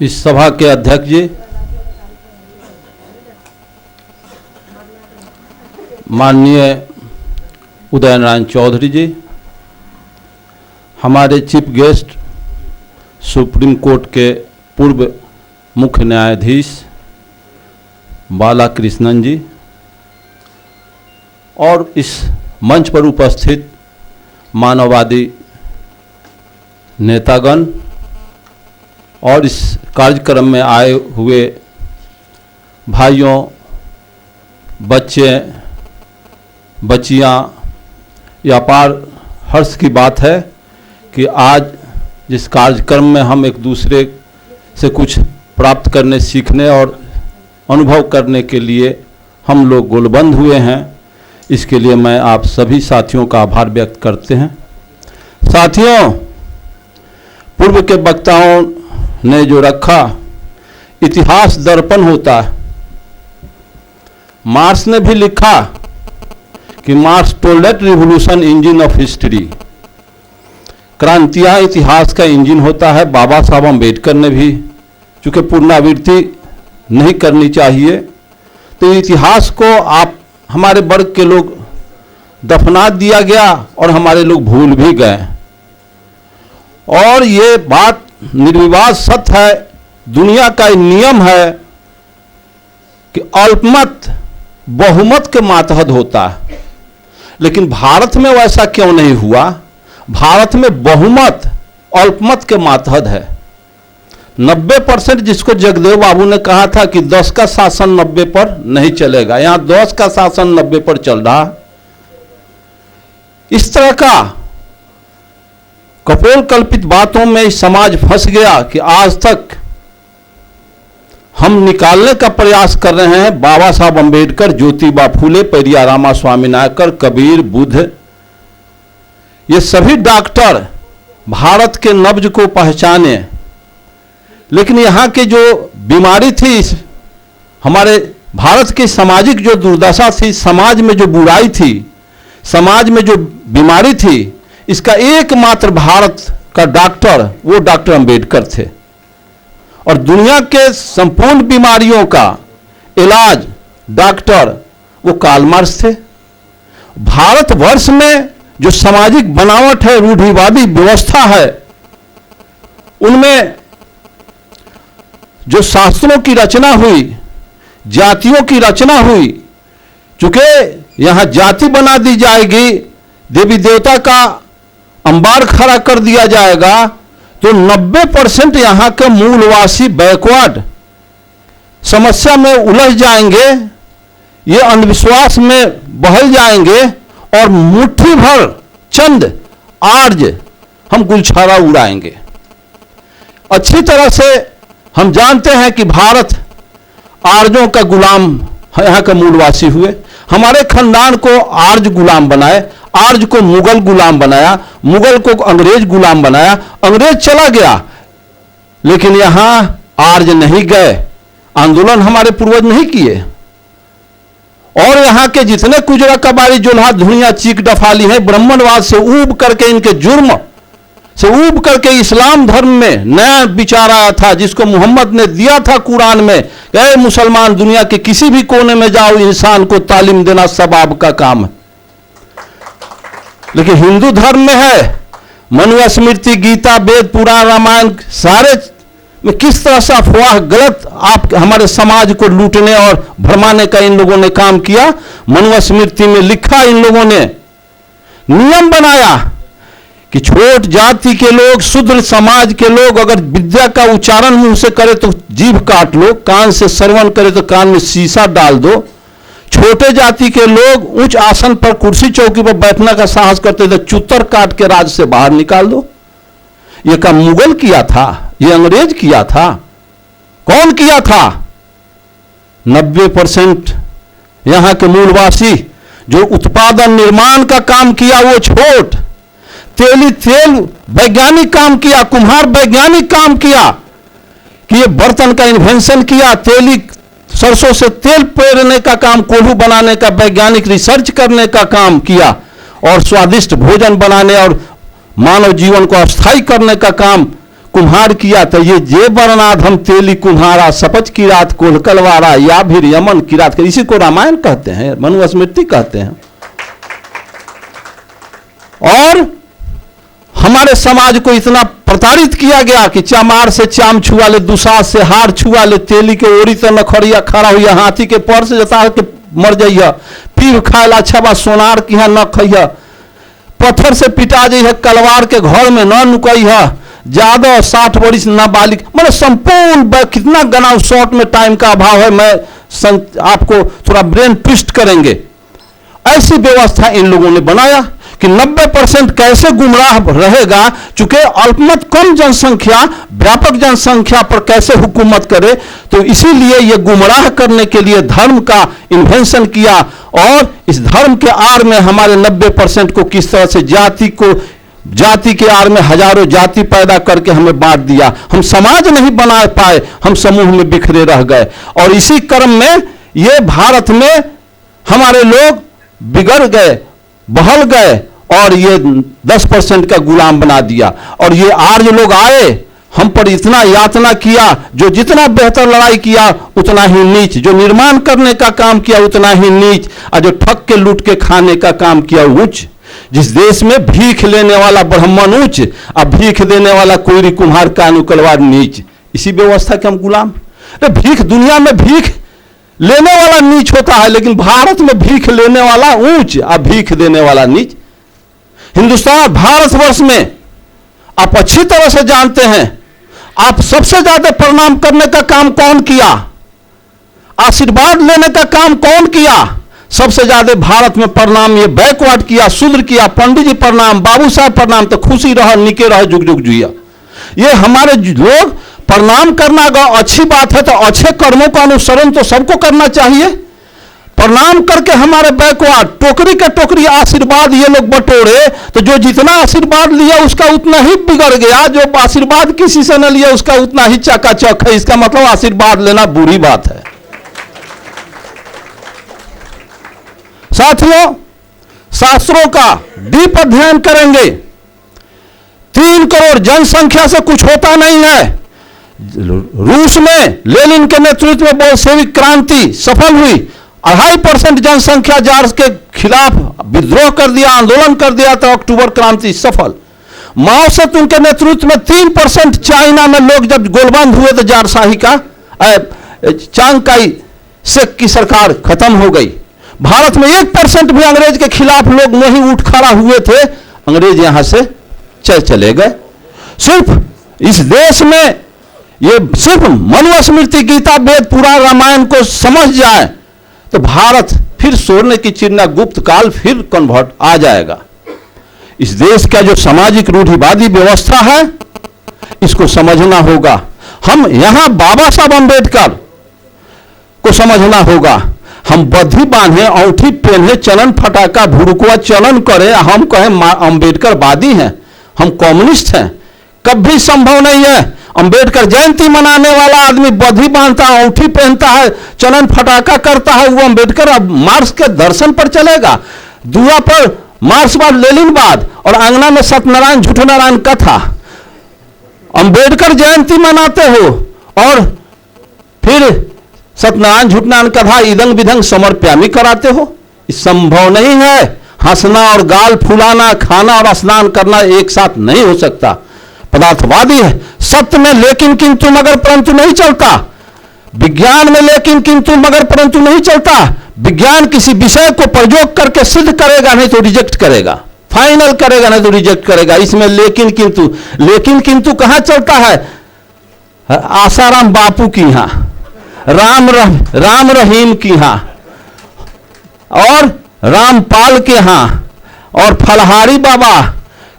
इस सभा के अध्यक्ष जी, माननीय उदय नारायण चौधरी जी, हमारे चीफ गेस्ट सुप्रीम कोर्ट के पूर्व मुख्य न्यायाधीश बालाकृष्णन जी और इस मंच पर उपस्थित मानववादी नेतागण और इस कार्यक्रम में आए हुए भाइयों, बच्चे, बच्चियां, यह अपार हर्ष की बात है कि आज जिस कार्यक्रम में हम एक दूसरे से कुछ प्राप्त करने, सीखने और अनुभव करने के लिए हम लोग गोलबंद हुए हैं, इसके लिए मैं आप सभी साथियों का आभार व्यक्त करते हैं। साथियों, पूर्व के वक्ताओं ने जो रखा, इतिहास दर्पण होता है। मार्क्स ने भी लिखा कि Marx told that revolution engine of history, क्रांतियां इतिहास का इंजन होता है। बाबा साहब अम्बेडकर ने भी, चूंकि पुनरावृत्ति नहीं करनी चाहिए, तो इतिहास को आप हमारे वर्ग के लोग दफना दिया गया और हमारे लोग भूल भी गए। और ये बात निर्विवाद सत्य है, दुनिया का नियम है कि अल्पमत बहुमत के मातहत होता है, लेकिन भारत में वैसा क्यों नहीं हुआ? भारत में बहुमत अल्पमत के मातहत है। 90%, जिसको जगदेव बाबू ने कहा था कि 10 का शासन 90 पर नहीं चलेगा, यहां 10 का शासन 90 पर चल रहा है। इस तरह का कपोल कल्पित बातों में समाज फंस गया कि आज तक हम निकालने का प्रयास कर रहे हैं। बाबा साहब अम्बेडकर, ज्योतिबा फूले, पेरियार रामा स्वामी नायकर, कबीर, बुद्ध, ये सभी डॉक्टर भारत के नब्ज को पहचाने, लेकिन यहाँ की जो बीमारी थी, हमारे भारत की सामाजिक जो दुर्दशा थी, समाज में जो बुराई थी, समाज में जो बीमारी थी, इसका एकमात्र भारत का डॉक्टर वो डॉक्टर अम्बेडकर थे। और दुनिया के संपूर्ण बीमारियों का इलाज डॉक्टर वो कार्ल मार्क्स थे। भारतवर्ष में जो सामाजिक बनावट है, रूढ़िवादी व्यवस्था है, उनमें जो शास्त्रों की रचना हुई, जातियों की रचना हुई, चूंकि यहां जाति बना दी जाएगी, देवी देवता का अंबार खड़ा कर दिया जाएगा, तो 90% यहां के मूलवासी बैकवर्ड समस्या में उलझ जाएंगे, ये अंधविश्वास में बहल जाएंगे और मुट्ठी भर चंद आर्य हम गुलछारा उड़ाएंगे। अच्छी तरह से हम जानते हैं कि भारत आर्यों का गुलाम यहां के मूलवासी हुए। हमारे खानदान को आर्य गुलाम बनाए, आर्य को मुगल गुलाम बनाया, मुगल को अंग्रेज गुलाम बनाया, अंग्रेज चला गया, लेकिन यहां आर्य नहीं गए, आंदोलन हमारे पूर्वज नहीं किए। और यहां के जितने कुजरा कबाड़ी जोल्हा धुनिया चीक डफाली है, ब्राह्मणवाद से ऊब करके, इनके जुर्म से ऊब करके इस्लाम धर्म में नया विचार आया था, जिसको मोहम्मद ने दिया था कुरान में, ऐ मुसलमान, दुनिया के किसी भी कोने में जाओ, इंसान को तालीम देना सब आपका काम है। लेकिन हिंदू धर्म में है मनुस्मृति, गीता, वेद, पुराण, रामायण, सारे में किस तरह से अफवाह, गलत आप हमारे समाज को लूटने और भरमाने का इन लोगों ने काम किया। मनुस्मृति में लिखा, इन लोगों ने नियम बनाया कि छोट जाति के लोग, शूद्र समाज के लोग अगर विद्या का उच्चारण मुंह से करे तो जीभ काट लो, कान से श्रवण करे तो कान में शीशा डाल दो। छोटे जाति के लोग उच्च आसन पर, कुर्सी चौकी पर बैठने का साहस करते थे, चुत्तर काट के राज्य से बाहर निकाल दो। यह काम मुगल किया था, यह अंग्रेज किया था। कौन किया था? 90% यहां के मूलवासी जो उत्पादन निर्माण का काम किया, वो छोट तेल वैज्ञानिक काम किया, कुम्हार वैज्ञानिक काम किया कि ये बर्तन का इन्वेंशन किया, तेली सरसों से तेल पेरने का काम, कोल्हू बनाने का वैज्ञानिक रिसर्च करने का काम किया, और स्वादिष्ट भोजन बनाने और मानव जीवन को अस्थायी करने का काम कुम्हार किया तो ये जे वर्णाधम तेली कुम्हारा सपच की रात कोल कलवारा या फिर यमन की रात, इसी को रामायण कहते हैं, मनुस्मृति कहते हैं। और हमारे समाज को इतना प्रताड़ित किया गया कि चामार से चाम छुआ ले, दुसाध से हार छुआ ले, तेली के ओरी तो नखड़िया खड़ा हुआ, हाथी के पर से जता के मर जाइए, पीर खाए अच्छा बा सोनार की न खइह, पत्थर से पिटा जाइए, कलवार के घर में न नुकइह, ज्यादा 60 वर्ष नाबालिग, मतलब संपूर्ण कितना गना शॉर्ट में टाइम का अभाव है, मैं आपको थोड़ा ब्रेन ट्विस्ट करेंगे। ऐसी व्यवस्था इन लोगों ने बनाया कि 90% कैसे गुमराह रहेगा, चूंकि अल्पमत कम जनसंख्या व्यापक जनसंख्या पर कैसे हुकूमत करे, तो इसीलिए ये गुमराह करने के लिए धर्म का इन्वेंशन किया, और इस धर्म के आड़ में हमारे 90% को किस तरह से जाति के आड़ में हजारों जाति पैदा करके हमें बांट दिया। हम समाज नहीं बना पाए, हम समूह में बिखरे रह गए, और इसी क्रम में ये भारत में हमारे लोग बिगड़ गए, बहल गए, और ये 10% का गुलाम बना दिया। और ये आर्य लोग आए, हम पर इतना यातना किया, जो जितना बेहतर लड़ाई किया उतना ही नीच, जो निर्माण करने का काम किया उतना ही नीच, और जो ठग के लूट के खाने का काम किया ऊंच। जिस देश में भीख लेने वाला ब्राह्मण ऊंच, और भीख देने वाला कोई कुम्हार कानू कलवार नीच, इसी व्यवस्था के हम गुलाम। भीख, दुनिया में भीख लेने वाला नीच होता है, लेकिन भारत में भीख लेने वाला ऊंच और भीख देने वाला नीच। हिंदुस्तान भारतवर्ष में आप अच्छी तरह से जानते हैं, आप सबसे ज्यादा प्रणाम करने का काम कौन किया, आशीर्वाद लेने का काम कौन किया, सबसे ज्यादा भारत में प्रणाम ये बैकवर्ड किया, शूद्र किया। पंडित जी प्रणाम, बाबू साहब प्रणाम, तो खुशी रह निके रह जुग जुग जुइया। ये हमारे लोग प्रणाम करना अगर अच्छी बात है तो अच्छे कर्मों का अनुसरण तो सबको करना चाहिए। प्रणाम करके हमारे बैकवर्ड टोकरी के टोकरी आशीर्वाद ये लोग बटोरे, तो जो जितना आशीर्वाद लिया उसका उतना ही बिगड़ गया, जो आशीर्वाद किसी से न लिया उसका उतना ही चकाचक है। इसका मतलब आशीर्वाद लेना बुरी बात है। साथियों, शास्त्रों का डीप अध्ययन करेंगे, 3 करोड़ जनसंख्या से कुछ होता नहीं है। रूस में लेनिन के नेतृत्व में बोल्शेविक क्रांति सफल हुई, 2.5% जनसंख्या जार के खिलाफ विद्रोह कर दिया, आंदोलन कर दिया, तो अक्टूबर क्रांति सफल। माओ से उनके नेतृत्व में 3% चाइना में लोग जब गोलबंद हुए तो जारशाही का चांग काई शेक की सरकार खत्म हो गई। भारत में 1% भी अंग्रेज के खिलाफ लोग नहीं उठ खड़ा हुए थे, अंग्रेज यहां से चले गए। सिर्फ इस देश में ये सिर्फ मनुस्मृति, गीता, वेद, पुराण, रामायण को समझ जाए तो भारत फिर सोने की चिन्ह गुप्त काल फिर कन्वर्ट आ जाएगा। इस देश का जो सामाजिक रूढ़िवादी व्यवस्था है इसको समझना होगा। हम यहां बाबा साहब अंबेडकर को समझना होगा। हम बद्धी बांधे, औंठी पहने, चलन फटाका भुड़कुआ चलन करें, हम कहें अंबेडकरवादी हैं, हम कम्युनिस्ट हैं, कभी संभव नहीं है। अंबेडकर जयंती मनाने वाला आदमी बद्धी बांधता है, औंठी पहनता है, चलन फटाका करता है, वो अंबेडकर अब मार्क्स के दर्शन पर चलेगा। दुआ पर मार्क्सवाद, लेनिनवाद, और आंगना में सत्यनारायण झूठनारायण कथा। अंबेडकर जयंती मनाते हो और फिर सत्यनारायण झूठनारायण कथा इदंग विदंग समर्प्यामी कराते हो। संभव नहीं है। हंसना और गाल फुलाना, खाना और स्नान करना एक साथ नहीं हो सकता। पदार्थवादी है, सत्य में लेकिन किंतु मगर परंतु नहीं चलता, विज्ञान में लेकिन किंतु मगर परंतु नहीं चलता। विज्ञान किसी विषय को प्रयोग करके सिद्ध करेगा, नहीं तो रिजेक्ट करेगा, फाइनल करेगा, नहीं तो रिजेक्ट करेगा। इसमें लेकिन किंतु कहां चलता है? आसाराम बापू की यहां, राम रहीम की यहां, और रामपाल के यहां, और फलहारी बाबा।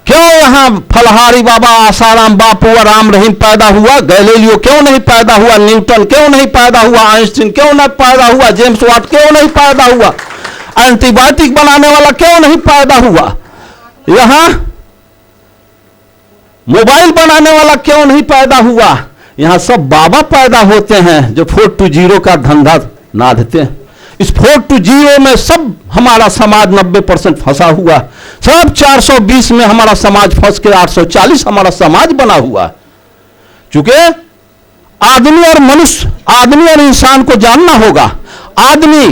क्यों यहां फलहारी बाबा, आसाराम बापू और राम रहीम पैदा हुआ? गैलीलियो क्यों नहीं पैदा हुआ? न्यूटन क्यों नहीं पैदा हुआ? आइंस्टीन क्यों नहीं पैदा हुआ? जेम्स वाट क्यों नहीं पैदा हुआ? एंटीबायोटिक बनाने वाला क्यों नहीं पैदा हुआ? यहां मोबाइल बनाने वाला क्यों नहीं पैदा हुआ? यहां सब बाबा पैदा होते हैं जो 420 का धंधा नादते हैं। इस 420 में सब हमारा समाज 90% फंसा हुआ। सब 420 में हमारा समाज फंस के 840 हमारा समाज बना हुआ। चूंकि आदमी और मनुष्य, आदमी और इंसान को जानना होगा। आदमी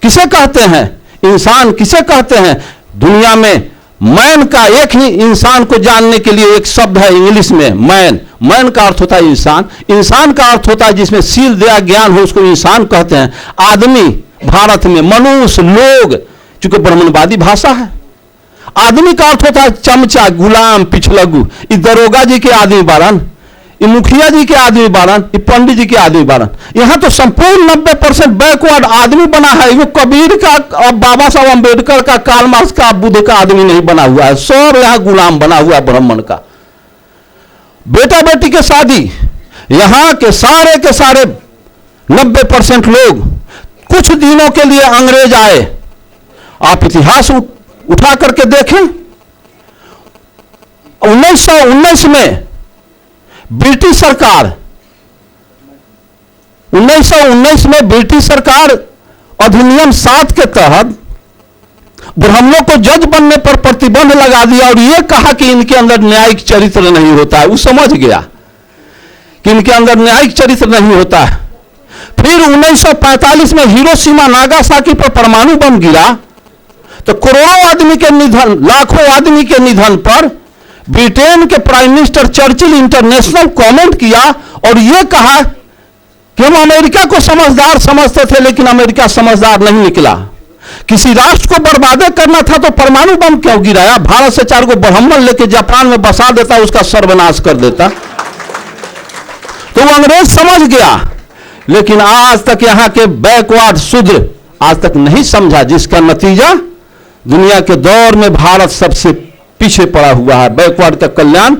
किसे कहते हैं, इंसान किसे कहते हैं? दुनिया में मैन का एक ही इंसान को जानने के लिए एक शब्द है इंग्लिश में, मैन। मैन का अर्थ होता है इंसान, इंसान का अर्थ होता है जिसमें शील दया ज्ञान हो, उसको इंसान कहते हैं। आदमी भारत में मनुष्य, लोग, चूंकि ब्राह्मणवादी भाषा है। आदमी का अर्थ होता है चमचा, गुलाम, पिछलगू। इस दरोगा जी के आदमी बारन, ये मुखिया जी के आदमी बारन, ये पंडित जी के आदमी बारन। यहां तो संपूर्ण 90% बैकवर्ड आदमी बना है। वो कबीर का, बाबा साहब अंबेडकर का, कार्ल मार्क्स का, बुद्ध का आदमी नहीं बना हुआ है। सब यहां गुलाम बना हुआ है ब्राह्मण का। बेटा बेटी के शादी, यहां के सारे 90% लोग कुछ दिनों के लिए अंग्रेज आए। आप इतिहास उठा करके देखें, 1919 में ब्रिटिश सरकार, 1919 में ब्रिटिश सरकार अधिनियम 7 के तहत ब्राह्मणों को जज बनने पर प्रतिबंध लगा दिया और यह कहा कि इनके अंदर न्यायिक चरित्र नहीं होता है। वो समझ गया कि इनके अंदर न्यायिक चरित्र नहीं होता है। फिर 1945 में हिरोशिमा नागासाकी पर परमाणु बम गिरा तो करोड़ों आदमी के निधन, लाखों आदमी के निधन पर ब्रिटेन के prime minister Churchill international comment किया और यह कहा कि हम अमेरिका को समझदार समझते थे, लेकिन अमेरिका समझदार नहीं निकला। किसी राष्ट्र को बर्बाद करना था तो परमाणु बम क्यों गिराया? भारत से 4 ब्राह्मण लेके जापान में बसा देता, उसका सर्वनाश कर देता। तो वो अंग्रेज समझ गया, लेकिन आज तक यहां के बैकवर्ड शूद्र आज तक नहीं समझा, जिसका नतीजा दुनिया के दौर में भारत सबसे पीछे पड़ा हुआ है। बैकवर्ड का कल्याण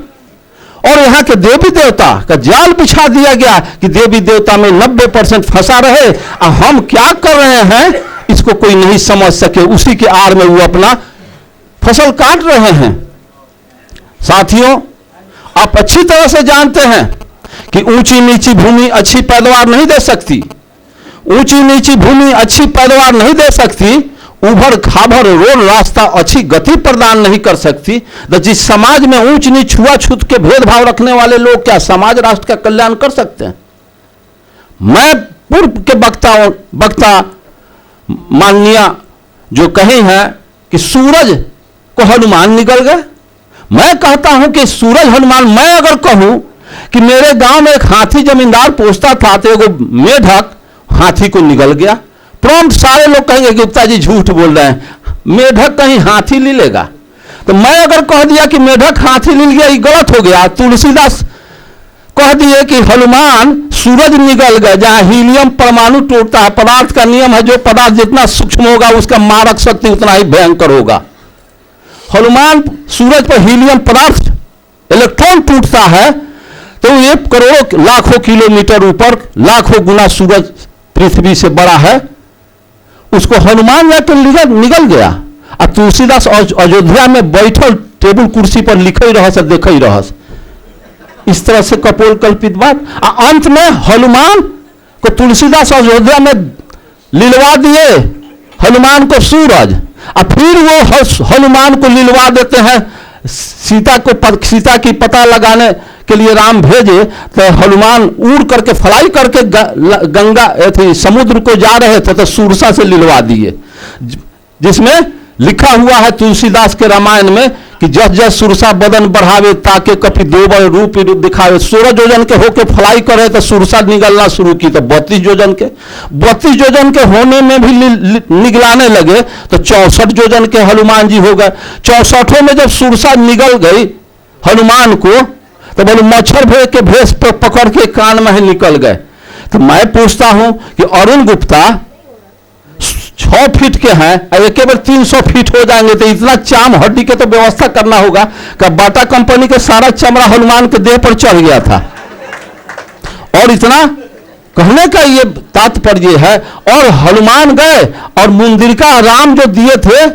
और यहां के देवी देवता का जाल बिछा दिया गया कि देवी देवता में 90% फंसा रहे। अब हम क्या कर रहे हैं इसको कोई नहीं समझ सके, उसी के आड़ में वो अपना फसल काट रहे हैं। साथियों, आप अच्छी तरह से जानते हैं कि ऊंची नीची भूमि अच्छी पैदावार नहीं दे सकती। ऊंची नीची भूमि अच्छी पैदावार नहीं दे सकती। उभर खाभर रोड रास्ता अच्छी गति प्रदान नहीं कर सकती। तो जिस समाज में ऊंच नीच छुआछूत के भेदभाव रखने वाले लोग क्या समाज राष्ट्र का कल्याण कर सकते हैं? मैं पूर्व के वक्ता माननीय जो कहे हैं कि सूरज को हनुमान निकल गए, मैं कहता हूं कि सूरज हनुमान। मैं अगर कहूं कि मेरे गांव में एक हाथी जमींदार पोसता था तो एगो मेढक हाथी को निगल गया, प्रॉम्प्ट सारे लोग कहेंगे गुप्ता जी झूठ बोल रहे हैं, मेढक कहीं हाथी ले लेगा। तो मैं अगर कह दिया कि मेढक हाथी ले गया, ये गलत हो गया। तुलसीदास कह दिए कि हनुमान सूरज निगल गए। जहां हीलियम परमाणु टूटता है, पदार्थ का नियम है, जो पदार्थ जितना सूक्ष्म होगा उसका मारक शक्ति उतना ही भयंकर होगा। हनुमान सूरज पर हीलियम पदार्थ इलेक्ट्रॉन टूटता है तो 1 करोड़ लाखों किलोमीटर ऊपर, लाखों गुना सूरज पृथ्वी से बड़ा है, उसको हनुमान जाकर निगल गया। अब तुलसीदास अयोध्या में बैठल टेबल कुर्सी पर लिख ही रहस, देख ही रहस। इस तरह से कपोल कल्पित बात। अंत में हनुमान को तुलसीदास अयोध्या में लिलवा दिए, हनुमान को सूरज। और फिर वो हनुमान को लिलवा देते हैं सीता की पता लगाने के लिए राम भेजे, तो हनुमान उड़ करके फ्लाई करके गंगा थी समुद्र को जा रहे थे तो सुरसा से लिलवा दिए, जिसमें लिखा हुआ है तुलसीदास के रामायण में कि जस जस सुरसा बदन बढ़ावे ताके कपि दोबर रूप दिखावे। 16 योजन के होके फ्लाई करे तो सुरसा निगलना शुरू की, तो 32 योजन के होने में भी निगलाने लगे तो 64 योजन के हनुमान जी हो गए। 64 में जब सुरसा निगल गई हनुमान को तो बोले मच्छर के भेष पर पकड़ के कान में निकल गए। तो मैं पूछता हूं कि अरुण गुप्ता 6 फीट के हैं, एक बार 300 फीट हो जाएंगे तो इतना चाम हड्डी के तो व्यवस्था करना होगा कि बाटा कंपनी के सारा चमड़ा हनुमान के देह पर चढ़ गया था। और इतना कहने का ये तात्पर्य है। और हनुमान गए और मुंदिरिका राम जो दिए थे,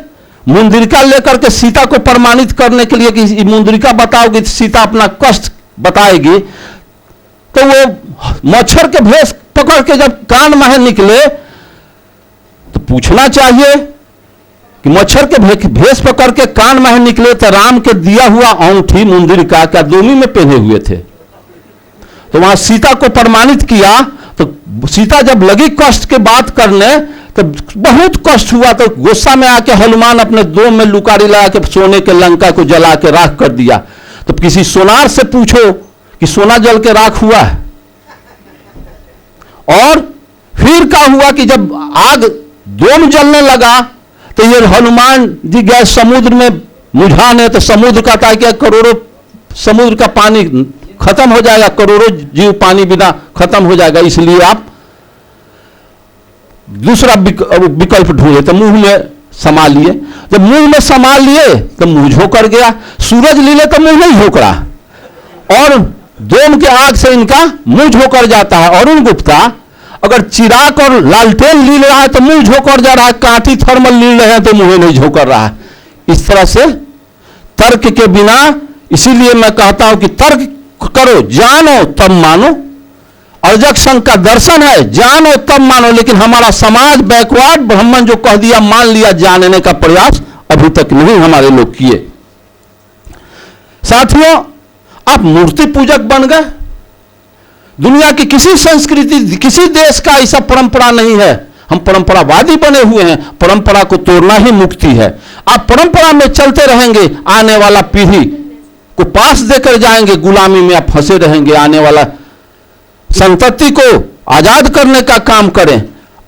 मुंदिरिका लेकर के सीता को प्रमाणित करने के लिए कि मुंदिरिका बताओगी तो सीता अपना कष्ट बताएगी, तो वो मच्छर के भेष पकड़ के जब कान में निकले तो पूछना चाहिए कि मच्छर के भेष पकड़ के कान में निकले तो राम के दिया हुआ अंगूठी मुंदिरिका क्या दोनों में पहने हुए थे? तो वहां सीता को प्रमाणित किया, तो सीता जब लगी कष्ट के बात करने तो बहुत कष्ट हुआ, तो गुस्सा में आके हनुमान अपने डोम में लुकारी लगा के सोने के लंका को जला के राख कर दिया। तो किसी सोनार से पूछो कि सोना जल के राख हुआ है। और फिर क्या हुआ कि जब आग डोम जलने लगा तो ये हनुमान जी गए समुद्र में मुझाने, तो समुद्र का था कि करोड़ों समुद्र का पानी खत्म हो जाएगा, करोड़ों जीव पानी बिना खत्म हो जाएगा, इसलिए आप दूसरा विकल्प ढूंढे। तो मुंह में समा लिए, जब मुंह में समा लिए तो मुंह झोंकर गया। सूरज लीले तो मुंह नहीं झोंक रहा, और डोम के आग से इनका मुंह झोंकर जाता है। अरुण गुप्ता अगर चिराग और लालटेन लील रहा है तो मुंह झोंकर जा रहा है, कांटी थर्मल लील रहे हैं तो मुंह नहीं झोंकर रहा है। इस तरह से तर्क के बिना, इसीलिए मैं कहता हूं कि तर्क करो, जानो तब मानो। अर्जक संघ का दर्शन है, जानो तब मानो, लेकिन हमारा समाज बैकवर्ड ब्राह्मण जो कह दिया मान लिया, जानने का प्रयास अभी तक नहीं हमारे लोग किए। साथियों, आप मूर्ति पूजक बन गए। दुनिया की किसी संस्कृति, किसी देश का ऐसा परंपरा नहीं है। हम परंपरावादी बने हुए हैं, परंपरा को तोड़ना ही मुक्ति है। आप परंपरा में चलते रहेंगे, आने वाला पीढ़ी को पास देकर जाएंगे, गुलामी में आप फंसे रहेंगे। आने वाला संतति को आजाद करने का काम करें।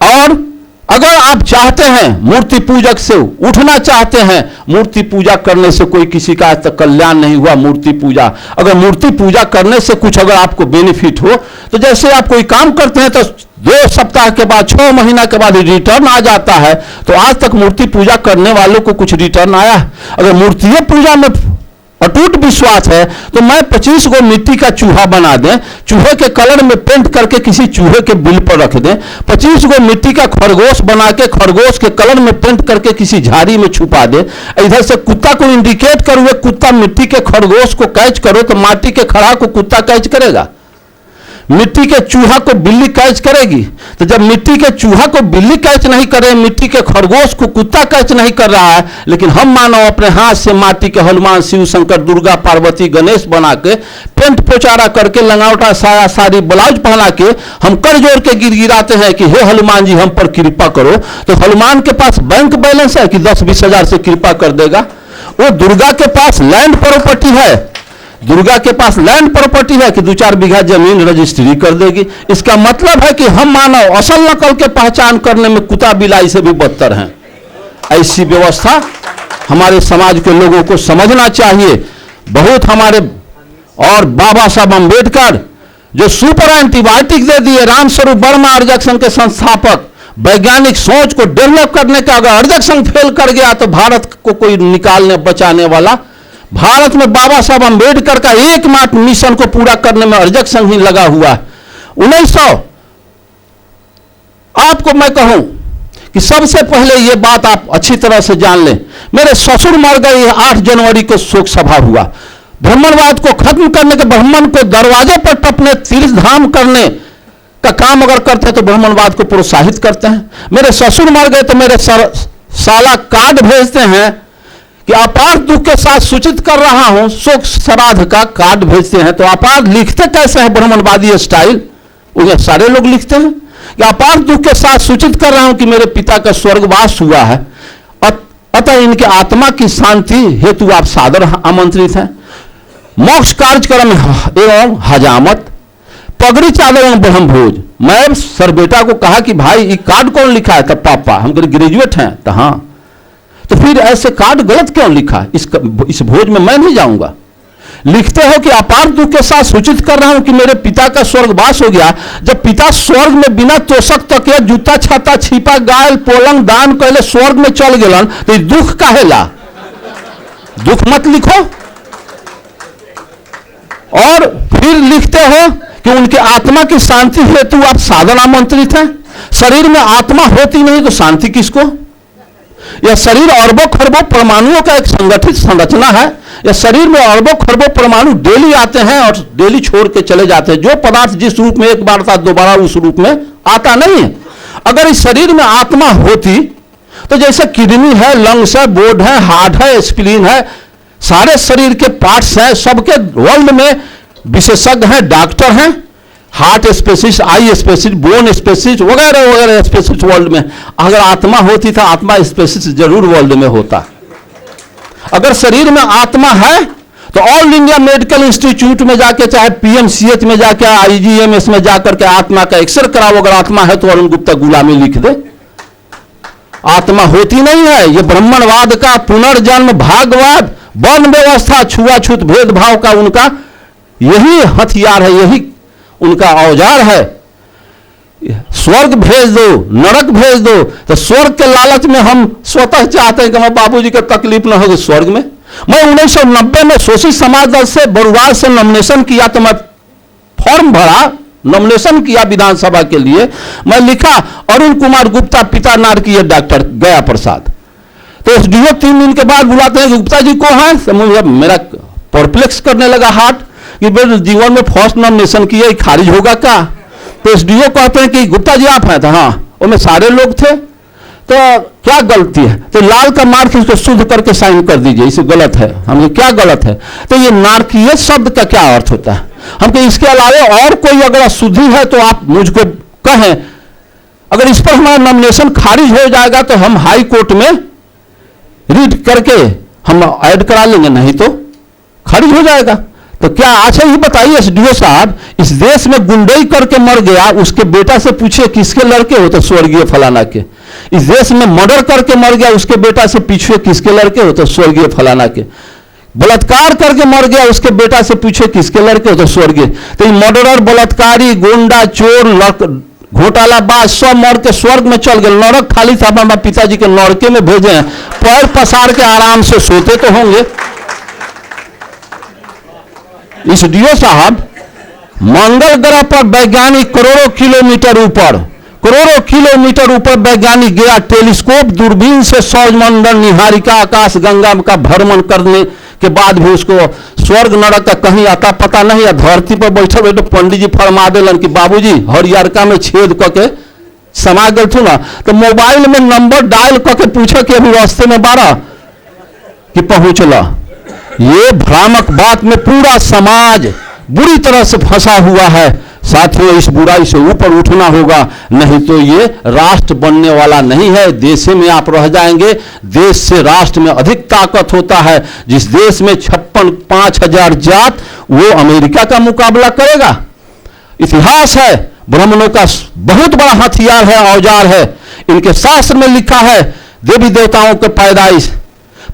और अगर आप चाहते हैं मूर्ति पूजक से उठना चाहते हैं, मूर्ति पूजा करने से कोई किसी का आज तक कल्याण नहीं हुआ। मूर्ति पूजा, अगर मूर्ति पूजा करने से कुछ अगर आपको बेनिफिट हो, तो जैसे आप कोई काम करते हैं तो 2 सप्ताह के बाद, 6 महीना के बाद रिटर्न आ जाता है, तो आज तक मूर्ति पूजा करने वालों को कुछ रिटर्न आया? अगर मूर्ति पूजा में अटूट विश्वास है तो मैं 25 गो मिट्टी का चूहा बना दें, चूहे के कलर में पेंट करके किसी चूहे के बिल पर रख दें, 25 गो मिट्टी का खरगोश बना के खरगोश के कलर में पेंट करके किसी झाड़ी में छुपा दे, इधर से कुत्ता को इंडिकेट करो, कुत्ता मिट्टी के खरगोश को कैच करो, तो माटी के खड़ा को कुत्ता कैच करेगा, मिट्टी के चूहा को बिल्ली कैच करेगी। तो जब मिट्टी के चूहा को बिल्ली कैच नहीं करे, मिट्टी के खरगोश को कुत्ता कैच नहीं कर रहा है, लेकिन हम मानव अपने हाथ से माटी के हनुमान, शिव शंकर, दुर्गा, पार्वती, गणेश बना के पेंट पोचारा करके, लंगावटा साया साड़ी ब्लाउज पहना के हम कर जोड़ के गिड़गिड़ाते हैं कि हे हनुमान जी हम पर कृपा करो। तो हनुमान के पास बैंक बैलेंस है कि 10-20 हजार से कृपा कर देगा? वो दुर्गा के पास लैंड प्रॉपर्टी है, दुर्गा के पास लैंड प्रॉपर्टी है कि 2-4 बीघा जमीन रजिस्ट्री कर देगी। इसका मतलब है कि हम मानव असल नकल के पहचान करने में कुत्ता बिलाई से भी बदतर हैं। ऐसी व्यवस्था हमारे समाज के लोगों को समझना चाहिए। बहुत हमारे और बाबा साहब अम्बेडकर जो सुपर एंटीबायोटिक दे दिए, रामस्वरूप वर्मा अर्जक संघ के संस्थापक, वैज्ञानिक सोच को डेवलप करने का अगर अर्जक संघ फेल कर गया तो भारत को कोई निकालने बचाने वाला, भारत में बाबा साहब अम्बेडकर का एकमात्र मिशन को पूरा करने में अर्जक संघ ही लगा हुआ है। 1900 आपको मैं कहूं कि सबसे पहले यह बात आप अच्छी तरह से जान लें, मेरे ससुर मर गए, 8 जनवरी को शोक सभा हुआ। ब्राह्मणवाद को खत्म करने के, ब्राह्मण को दरवाजे पर टपने, तीर्थ धाम करने का काम अगर करते हैं तो ब्राह्मणवाद को प्रोत्साहित करते हैं। मेरे ससुर मर गए तो मेरे साला कार्ड भेजते हैं कि अपार दुख के साथ सूचित कर रहा हूं, शोक श्राद्ध का कार्ड भेजते हैं। तो अपार लिखते कैसे हैं ब्राह्मणवादी स्टाइल? उन्हें सारे लोग लिखते हैं कि अपार दुख के साथ सूचित कर रहा हूं कि मेरे पिता का स्वर्गवास हुआ है, अतः इनके आत्मा की शांति हेतु आप सादर आमंत्रित हैं। मोक्ष कार्यक्रम एवं हजामत, पगड़ी चादर एवं ब्रह्म भोज। मैं सर बेटा को कहा कि भाई ये कार्ड कौन लिखा है? तब पापा, हम ग्रेजुएट हैं। तो हाँ, तो फिर ऐसे कार्ड गलत क्यों लिखा? इस भोज में मैं नहीं जाऊंगा। लिखते हो कि अपार दुख के साथ सूचित कर रहा हूं कि मेरे पिता का स्वर्गवास हो गया। जब पिता स्वर्ग में बिना तोषक तकिया, जूता छाता, छिपा गायल, पोलंग दान कहले स्वर्ग में चल गेलन, तो दुख काहेला? दुख मत लिखो। और फिर लिखते हो कि उनके आत्मा की शांति हेतु आप साधन आमंत्रित हैं। शरीर में आत्मा होती नहीं तो शांति किसको? यह शरीर अरबों खरबों परमाणुओं का एक संगठित संरचना है। यह शरीर में अरबों खरबों परमाणु डेली आते हैं और डेली छोड़ के चले जाते हैं। जो पदार्थ जिस रूप में एक बार था दोबारा उस रूप में आता नहीं है। अगर इस शरीर में आत्मा होती तो जैसे किडनी है, लंग्स है, बोर्ड है, हार्ट है, स्प्लीन है, सारे शरीर के पार्ट्स हैं, सबके वर्ल्ड में विशेषज्ञ हैं, डॉक्टर हैं, हार्ट स्पेसिस्ट, आई स्पेसिस्ट, बोन स्पेसिस्ट वगैरह वगैरह स्पेसिस्ट वर्ल्ड में। अगर आत्मा होती तो आत्मा स्पेसिस्ट जरूर वर्ल्ड में होता। अगर शरीर में आत्मा है तो ऑल इंडिया मेडिकल इंस्टीट्यूट में जाके, चाहे पीएमसीएच में जाके, आईजीएमएस में जाकर के आत्मा का एक्सरे कराओ। अगर आत्मा है तो अरुण गुप्ता गुलामी लिख दे। आत्मा होती नहीं है। ये ब्राह्मणवाद का पुनर्जन्म, भागवाद, वर्ण व्यवस्था, छुआछूत भेदभाव का उनका यही हथियार है, यही उनका औजार है। स्वर्ग भेज दो, नरक भेज दो। तो स्वर्ग के लालच में हम स्वतः चाहते हैं कि हमारे बाबूजी को तकलीफ ना हो स्वर्ग में। मैं 1990 में शोषित समाज दल से बरुआर से नॉमिनेशन किया, तो मैं फॉर्म भरा, नॉमिनेशन किया विधानसभा के लिए। मैं लिखा अरुण कुमार गुप्ता, पिता नारकीय डॉक्टर गया प्रसाद। तो एसडीओ 3 दिन के बाद बुलाते हैं, गुप्ता जी को है। तो मेरा परप्लेक्स करने लगा हार्ट कि मेरे जीवन में फर्स्ट नॉमिनेशन किया, खारिज होगा क्या। तो एसडीओ कहते हैं कि गुप्ता जी आप हैं। तो हाँ, उनमें सारे लोग थे। तो क्या गलती है? तो लाल का मार्क इसको शुद्ध करके साइन कर दीजिए, इसे गलत है। हम क्या गलत है? तो ये नारकीय शब्द का क्या अर्थ होता है? हम कहें इसके अलावा और कोई अगर अशुद्धि है तो आप मुझको कहें। अगर इस पर हमारा नॉमिनेशन खारिज हो जाएगा तो हम हाई कोर्ट में रीड करके हम ऐड करा लेंगे, नहीं तो खारिज हो जाएगा। तो क्या अच्छा ये बताइए एसडीओ साहब, इस देश में गुंडई करके मर गया, उसके बेटा से पूछे किसके लड़के हो? तो स्वर्गीय फलाना के। इस देश में मर्डर करके मर गया, उसके बेटा से पूछे किसके लड़के हो? तो स्वर्गीय फलाना के। बलात्कार करके मर गया, उसके बेटा से पूछे किसके लड़के हो? तो स्वर्गीय। तो मर्डरर, बलात्कारी, गुंडा, चोर, घोटालाबाज सब मर के स्वर्ग में चल गए। नरक खाली था, हमारे पिताजी के नरके में भेजे हैं। पैर पसार के आराम से सोते तो होंगे। इस डीओ साहब, मंगल ग्रह पर वैज्ञानिक करोड़ों किलोमीटर ऊपर वैज्ञानिक गया, टेलीस्कोप दूरबीन से सौरमंडल निहारिका आकाश गंगा का भ्रमण करने के बाद भी उसको स्वर्ग नरक का कहीं आता पता नहीं। धरती पर बैठे बैठे पंडित जी फरमा दिलन कि बाबूजी हरियरका में छेद करके समा गल थू ना। तो मोबाइल में नंबर डायल करके पूछे कि अभी रास्ते में 12 कि पहुंचला। ये भ्रामक बात में पूरा समाज बुरी तरह से फंसा हुआ है। साथियों, इस बुराई से ऊपर उठना होगा, नहीं तो ये राष्ट्र बनने वाला नहीं है। देश में आप रह जाएंगे। देश से राष्ट्र में अधिक ताकत होता है। जिस देश में 56,000 जात, वो अमेरिका का मुकाबला करेगा। इतिहास है, ब्राह्मणों का बहुत बड़ा हथियार है, औजार है। इनके शास्त्र में लिखा है देवी देवताओं के पैदाइश,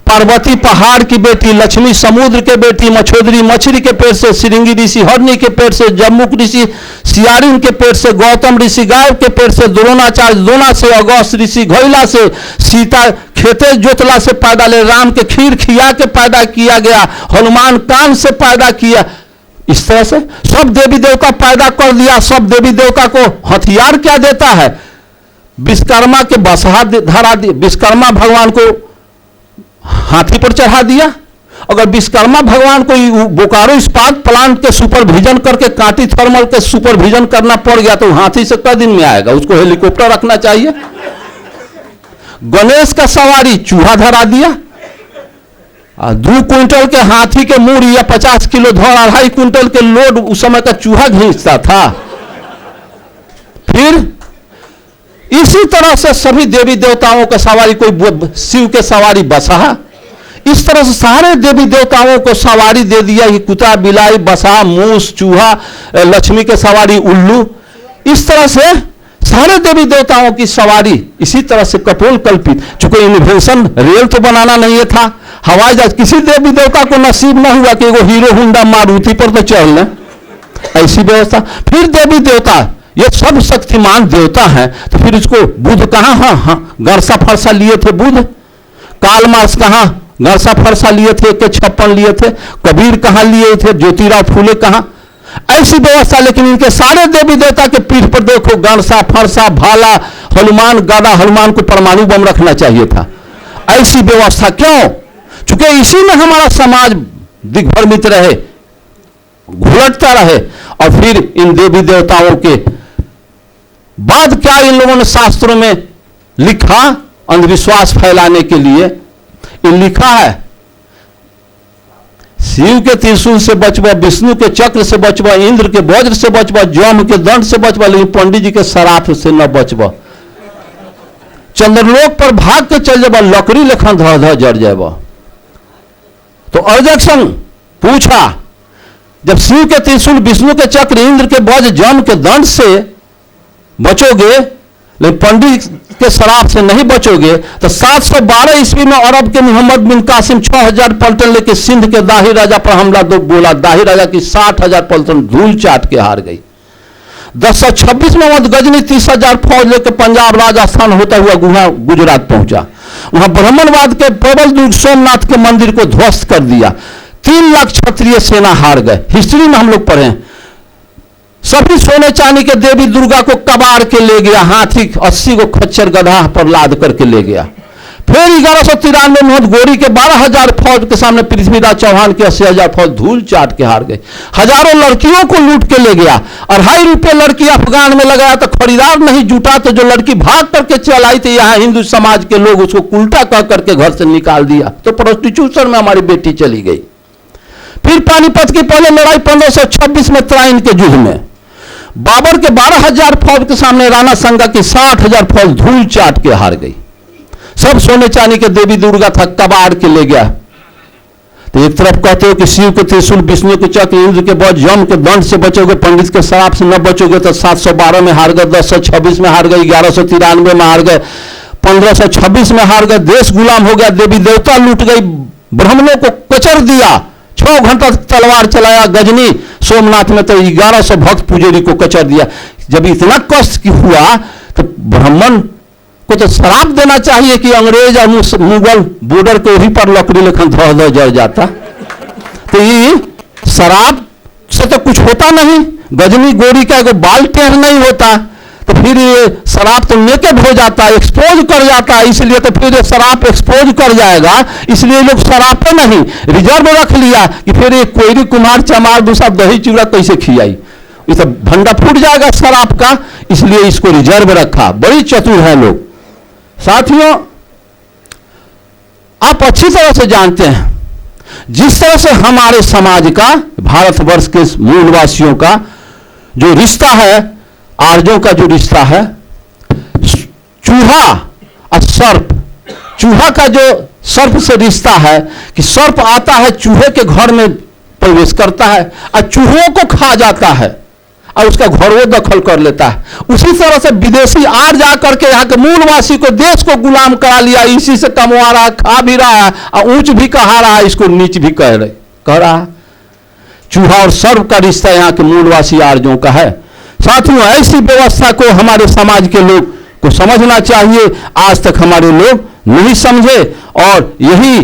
पार्वती पहाड़ की बेटी, लक्ष्मी समुद्र के बेटी, मछोदरी मछली के पेट से, श्रृंगी ऋषि हरणी के पेट से, जम्मुक ऋषि सियारिन के पेट से, गौतम ऋषि गाय के पेट से, द्रोणाचार्य द्रोणा से, अगस्त ऋषि घोइला से, सीता खेते जोतला से पैदा ले, राम के खीर खिया के पैदा किया गया, हनुमान कान से पैदा किया। इस तरह से सब देवी देवता पैदा कर दिया। सब देवी देवता को हथियार क्या देता है? विश्वकर्मा के बसहा धरा दिया, विश्वकर्मा भगवान को हाथी पर चढ़ा दिया। अगर विश्वकर्मा भगवान को बोकारो इस्पात प्लांट के सुपरविजन करके कांटी थर्मल के सुपरविजन करना पड़ गया तो हाथी से क दिन में आएगा? उसको हेलीकॉप्टर रखना चाहिए। गणेश का सवारी चूहा धरा दिया। 2 क्विंटल के हाथी के मूड़ या 50 किलो धड़, 2.5 क्विंटल के लोड उस समय का चूहा खींचता था। फिर इसी तरह से सभी देवी देवताओं का सवारी, कोई शिव के सवारी बसहा। इस तरह से सारे देवी देवताओं को सवारी दे दिया कि कुत्ता, बिलाई, बसहा, मूस, चूहा, लक्ष्मी के सवारी उल्लू। इस तरह से सारे देवी देवताओं की सवारी इसी तरह से कपोल कल्पित। चूंकि इन्वेंशन रेल तो बनाना नहीं था, हवाई जहाज किसी देवी देवता को नसीब न हुआ कि वो हीरो हुंडा मारुति पर तो चल लें, ऐसी व्यवस्था। फिर देवी देवता, ये सब शक्तिमान देवता हैं। तो फिर इसको बुध कहाँ, हाँ गरसा फरसा लिए थे बुध। काल मार्क्स कहाँ गरसा फरसा लिए थे, के 56 लिए थे। कबीर कहाँ लिए थे, ज्योतिराव फूले कहाँ। ऐसी व्यवस्था। लेकिन इनके सारे देवी देवता के पीठ पर देखो गरसा फरसा, भाला, हनुमान गदा। हनुमान को परमाणु बम रखना चाहिए था। ऐसी व्यवस्था क्यों? चूंकि इसी में हमारा समाज दिग्भ्रमित रहे, घुलटता रहे। और फिर इन देवी देवताओं के बाद क्या इन लोगों ने शास्त्रों में लिखा अंधविश्वास फैलाने के लिए? इन लिखा है शिव के त्रिशूल से बचबा, विष्णु के चक्र से बचबा, इंद्र के वज्र से बचबा, यम के दंड से बचबा, लेकिन पंडित जी के शराप से न बचबा। चंद्रलोक पर भाग के चल जाबा, लकड़ी लेखन ध ध जड़ जाबा। तो अर्जक्शन पूछा, जब शिव के त्रिशूल, विष्णु के चक्र, इंद्र के वज्र, यम के दंड से बचोगे लेकिन पंडित के शराब से नहीं बचोगे, तो 712 ईस्वी में अरब के मोहम्मद बिन कासिम 6000 पलटन लेके सिंध के दाही राजा पर हमला दो बोला। दाही राजा की 60,000 पलटन धूल चाट के हार गई। 1026 में मोहम्मद गजनी 30,000 फौज लेकर पंजाब राजस्थान होता हुआ गुजरात पहुंचा। वहां ब्राह्मणवाद के प्रबल दुर्ग सोमनाथ के मंदिर को ध्वस्त कर दिया। 3 लाख क्षत्रिय सेना हार गए। हिस्ट्री में हम लोग पढ़े, सभी सोने चांदी के देवी दुर्गा को कबाड़ के ले गया, हाथी 80 को खच्चर गधा पर लाद करके ले गया। फिर 1193 में मोहम्मद गोरी के 12,000 फौज के सामने पृथ्वीराज चौहान के 80,000 फौज धूल चाट के हार गए। हजारों लड़कियों को लूट के ले गया। 2.5 रुपये लड़की अफगान में लगाया तो खरीदार नहीं जुटा, तो जो लड़की भाग करके चलाई थी, यहाँ हिंदू समाज के लोग उसको उल्टा कह करके घर से निकाल दिया, तो प्रोस्टिट्यूशन में हमारी बेटी चली गई। फिर पानीपत की पहले लड़ाई 1526 में तराइन के युद्ध में बाबर के 12,000 फौज के सामने राणा संगा की 60,000 फौज धूल चाट के हार गई। सब सोने चांदी के देवी दुर्गा था, कबाड़ के ले गया। तो एक तरफ कहते हो कि शिव के त्रिशूल, विष्णु के चक्र, इंद्र के वज्र, यम के दंड से बचोगे, पंडित के शराब से न बचोगे, तो 712 में हार गए, 1026 में हार गए, 1193 में हार गए, 1526 में हार गए। देश गुलाम हो गया, देवी देवता लूट गई, ब्राह्मणों को कचर दिया। 6 घंटा तलवार चलाया गजनी सोमनाथ में, तो 1100 भक्त पुजारी को कचर दिया। जब इतना कष्ट हुआ तो ब्राह्मण को तो शराप देना चाहिए कि अंग्रेज और मुगल बॉर्डर के वहीं पर लकड़ी लेखन धो धो जड़ जाता। तो ये शराब से तो कुछ होता नहीं, गजनी गोरी का एगो बाल टेढ़ नहीं होता, तो फिर ये शराब तो नेकेड हो जाता है, एक्सपोज कर जाता है। इसलिए तो फिर ये शराब एक्सपोज कर जाएगा, इसलिए लोग शराब पे नहीं रिजर्व रख लिया कि फिर ये कोयरी कुमार चमार दूसरा दही चूड़ा कैसे खियाई, ये तो भंडा फूट जाएगा शराब का, इसलिए इसको रिजर्व रखा। बड़ी चतुर है लोग। साथियों, आप अच्छी तरह से जानते हैं जिस तरह से हमारे समाज का, भारतवर्ष के मूलवासियों का जो रिश्ता है, आर्यों का जो रिश्ता है, चूहा और सर्प, चूहा का जो सर्प से रिश्ता है कि सर्प आता है चूहे के घर में प्रवेश करता है और चूहों को खा जाता है और उसका घर वो दखल कर लेता है। उसी तरह से विदेशी आर जा करके यहाँ के मूलवासी को, देश को गुलाम करा लिया, इसी से कमवा रहा है, खा भी रहा है और ऊंच भी कहा रहा है, इसको नीच भी कह रहा है। चूहा और सर्प का रिश्ता यहाँ के मूलवासी आर्यों का है। साथियों, ऐसी व्यवस्था को हमारे समाज के लोग को समझना चाहिए। आज तक हमारे लोग नहीं समझे और यही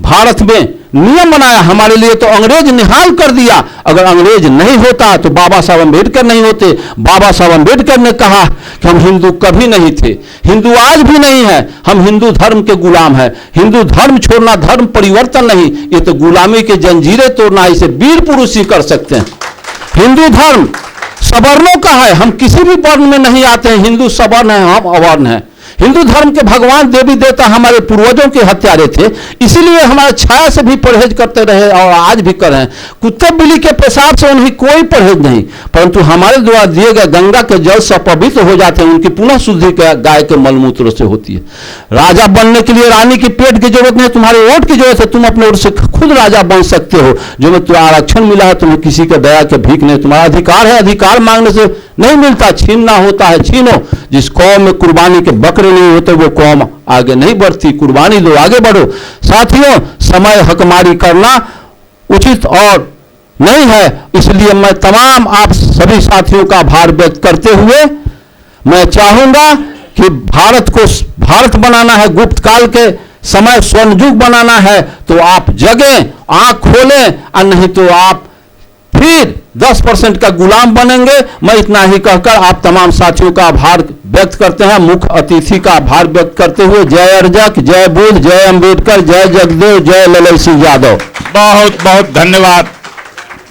भारत में नियम बनाया हमारे लिए, तो अंग्रेज निहाल कर दिया। अगर अंग्रेज नहीं होता तो बाबा साहब अम्बेडकर नहीं होते। बाबा साहब अम्बेडकर ने कहा कि हम हिंदू कभी नहीं थे, हिंदू आज भी नहीं है, हम हिंदू धर्म के गुलाम हैं। हिंदू धर्म छोड़ना धर्म परिवर्तन नहीं, ये तो गुलामी के जंजीरें तोड़ना, इसे वीर पुरुष ही कर सकते हैं। हिंदू धर्म सवर्णों का है, हम किसी भी वर्ण में नहीं आते हैं, हिंदू सवर्ण है, हम अवर्ण हैं। हिंदू धर्म के भगवान देवी देवता हमारे पूर्वजों के हत्यारे थे, इसीलिए हमारे छाया से भी परहेज करते रहे और आज भी कर रहे हैं। कुत्ते बिल्ली के पेशाब से उन्हें कोई परहेज नहीं, परंतु हमारे द्वारा दिए गए गंगा के जल से पवित्र हो जाते हैं, उनकी पुनः शुद्धि गाय के मलमूत्र से होती है। राजा बनने के लिए रानी की पेट की जरूरत नहीं, तुम्हारे वोट की जरूरत है, तुम अपने ओर से खुद राजा बन सकते हो। जो में तुम्हें आरक्षण मिला है, तुम्हें किसी के दया के भीख नहीं, तुम्हारा अधिकार है, अधिकार मांगने से नहीं मिलता, छीनना होता है, छीनो। जिस कौम में कुर्बानी के बकरे नहीं होते वो कौम आगे नहीं बढ़ती, कुर्बानी दो, आगे बढ़ो। साथियों, समय हकमारी करना उचित और नहीं है, इसलिए मैं तमाम आप सभी साथियों का आभार व्यक्त करते हुए मैं चाहूंगा कि भारत को भारत बनाना है, गुप्त काल के समय स्वर्णयुग बनाना है, तो आप जगें, आंख खोलें, और नहीं तो आप फिर 10% का गुलाम बनेंगे। मैं इतना ही कहकर आप तमाम साथियों का आभार व्यक्त करते हैं, मुख्य अतिथि का आभार व्यक्त करते हुए जय अर्जक, जय बुद्ध, जय अंबेडकर, जय जगदेव, जय ललन सिंह यादव। बहुत बहुत धन्यवाद,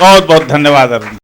बहुत बहुत धन्यवाद अरुण।